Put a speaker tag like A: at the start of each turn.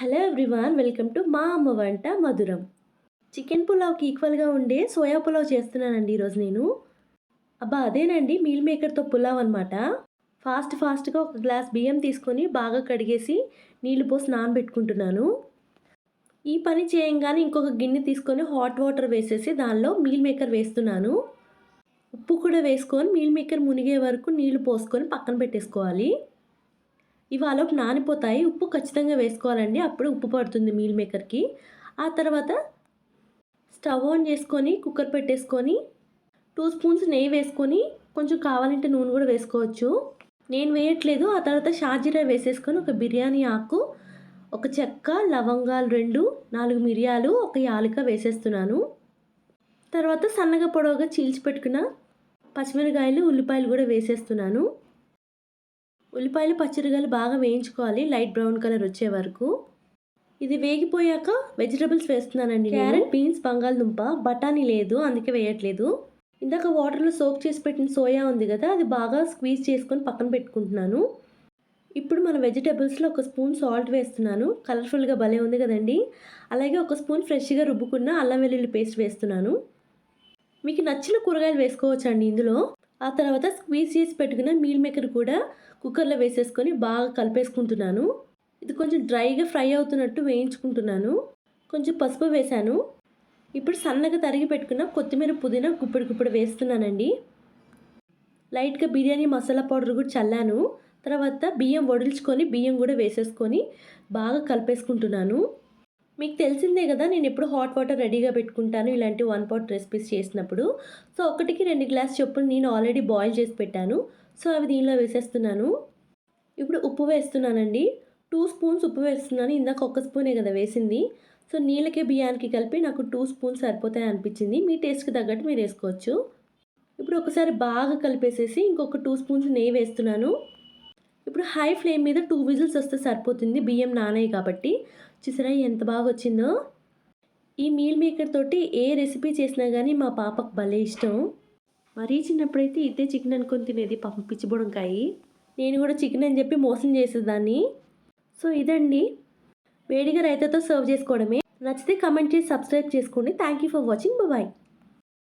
A: Hello everyone, welcome to మా అమ్మ వంట మధురం. చికెన్ పులావ్కి ఈక్వల్గా ఉండే సోయా పులావ్ చేస్తున్నానండి ఈరోజు నేను. అదేనండి, మీల్ మేకర్తో పులావ్ అనమాట. ఫాస్ట్గా ఒక గ్లాస్ బియ్యం తీసుకొని బాగా కడిగేసి నీళ్లు పోసి నానబెట్టుకుంటున్నాను. ఈ పని చేయంగానే ఇంకొక గిన్నె తీసుకొని హాట్ వాటర్ వేసేసి దానిలో మీల్ మేకర్ వేస్తున్నాను. ఉప్పు కూడా వేసుకొని మీల్ మేకర్ మునిగే వరకు నీళ్లు పోసుకొని పక్కన పెట్టేసుకోవాలి. ఇవి ఆలోపు నానిపోతాయి. ఉప్పు ఖచ్చితంగా వేసుకోవాలండి, అప్పుడు ఉప్పు పడుతుంది మీల్ మేకర్కి. ఆ తర్వాత స్టవ్ ఆన్ చేసుకొని కుక్కర్ పెట్టేసుకొని 2 స్పూన్స్ నెయ్యి వేసుకొని కొంచెం కావాలంటే నూనె కూడా వేసుకోవచ్చు. నేను వేయట్లేదు. ఆ తర్వాత షాజీరా వేసేసుకొని ఒక బిర్యానీ ఆకు, ఒక చెక్క, లవంగాలు 2, 4 మిరియాలు, ఒక యాలక వేసేస్తున్నాను. తర్వాత సన్నగా పొడవుగా చీల్చి పెట్టుకున్న పచ్చిమిరకాయలు, ఉల్లిపాయలు కూడా వేసేస్తున్నాను. ఉల్లిపాయలు పచ్చిమిరపకాయలు బాగా వేయించుకోవాలి, లైట్ బ్రౌన్ కలర్ వచ్చే వరకు. ఇది వేగిపోయాక వెజిటబుల్స్ వేస్తున్నానండి. క్యారెట్, బీన్స్, బంగాళదుంప, బఠానీ లేదు అందుకే వేయట్లేదు. ఇందాక వాటర్లో సోక్ చేసి పెట్టిన సోయా ఉంది కదా, అది బాగా స్క్వీజ్ చేసుకొని పక్కన పెట్టుకుంటున్నాను. ఇప్పుడు మన వెజిటబుల్స్లో ఒక స్పూన్ సాల్ట్ వేస్తున్నాను. కలర్ఫుల్గా భలే ఉంది కదండి. అలాగే ఒక స్పూన్ ఫ్రెష్గా రుబ్బుకున్న అల్లం వెల్లుల్లి పేస్ట్ వేస్తున్నాను. మీకు నచ్చిన కూరగాయలు వేసుకోవచ్చండి ఇందులో. ఆ తర్వాత స్క్వీజ్ చేసి పెట్టుకున్న మీల్ మేకర్ కూడా కుక్కర్లో వేసేసుకొని బాగా కలిపేసుకుంటున్నాను. ఇది కొంచెం డ్రైగా ఫ్రై అవుతున్నట్టు వేయించుకుంటున్నాను. కొంచెం పసుపు వేశాను. ఇప్పుడు సన్నగా తరిగి పెట్టుకున్న కొత్తిమీర, పుదీనా గుప్పెడు వేస్తున్నానండి. లైట్గా బిర్యానీ మసాలా పౌడర్ కూడా చల్లాను. తర్వాత బియ్యం వడిల్చుకొని బియ్యం కూడా వేసేసుకొని బాగా కలిపేసుకుంటున్నాను. మీకు తెలిసిందే కదా, నేను ఎప్పుడు హాట్ వాటర్ రెడీగా పెట్టుకుంటాను ఇలాంటి 1 పాట్ రెసిపీస్ చేసినప్పుడు. సో 1కి 2 గ్లాస్ చొప్పున నేను ఆల్రెడీ బాయిల్ చేసి పెట్టాను. సో అవి దీనిలో వేసేస్తున్నాను. ఇప్పుడు ఉప్పు వేస్తున్నానండి. 2 స్పూన్స్ ఉప్పు వేస్తున్నాను. ఇందాక 1 స్పూనే కదా వేసింది. సో నీళ్ళకి బియ్యానికి కలిపి నాకు 2 స్పూన్స్ సరిపోతాయి అనిపించింది. మీ టేస్ట్కి తగ్గట్టు మీరు వేసుకోవచ్చు. ఇప్పుడు ఒకసారి బాగా కలిపేసేసి ఇంకొక 2 స్పూన్స్ నెయ్యి వేస్తున్నాను. ఇప్పుడు హై ఫ్లేమ్ మీద 2 విజిల్స్ వస్తే సరిపోతుంది, బియ్యం నానాయి కాబట్టి. చూసారా ఎంత బాగా వచ్చిందో. ఈ మీల్ మేకర్ తోటి ఏ రెసిపీ చేసినా కానీ మా పాపకు భలే ఇష్టం. మరీ చిన్నప్పుడైతే ఇదే చికెన్ అనుకొని తినేది పాపం, పిచ్చి బుడంకాయి. నేను కూడా చికెన్ అని చెప్పి మోసం చేసేదాన్ని. సో ఇదండి, వేడిగా రైతాతో సర్వ్ చేసుకోవడమే. నచ్చితే కమెంట్ చేసి సబ్స్క్రైబ్ చేసుకోండి. Thank you for watching. Bye.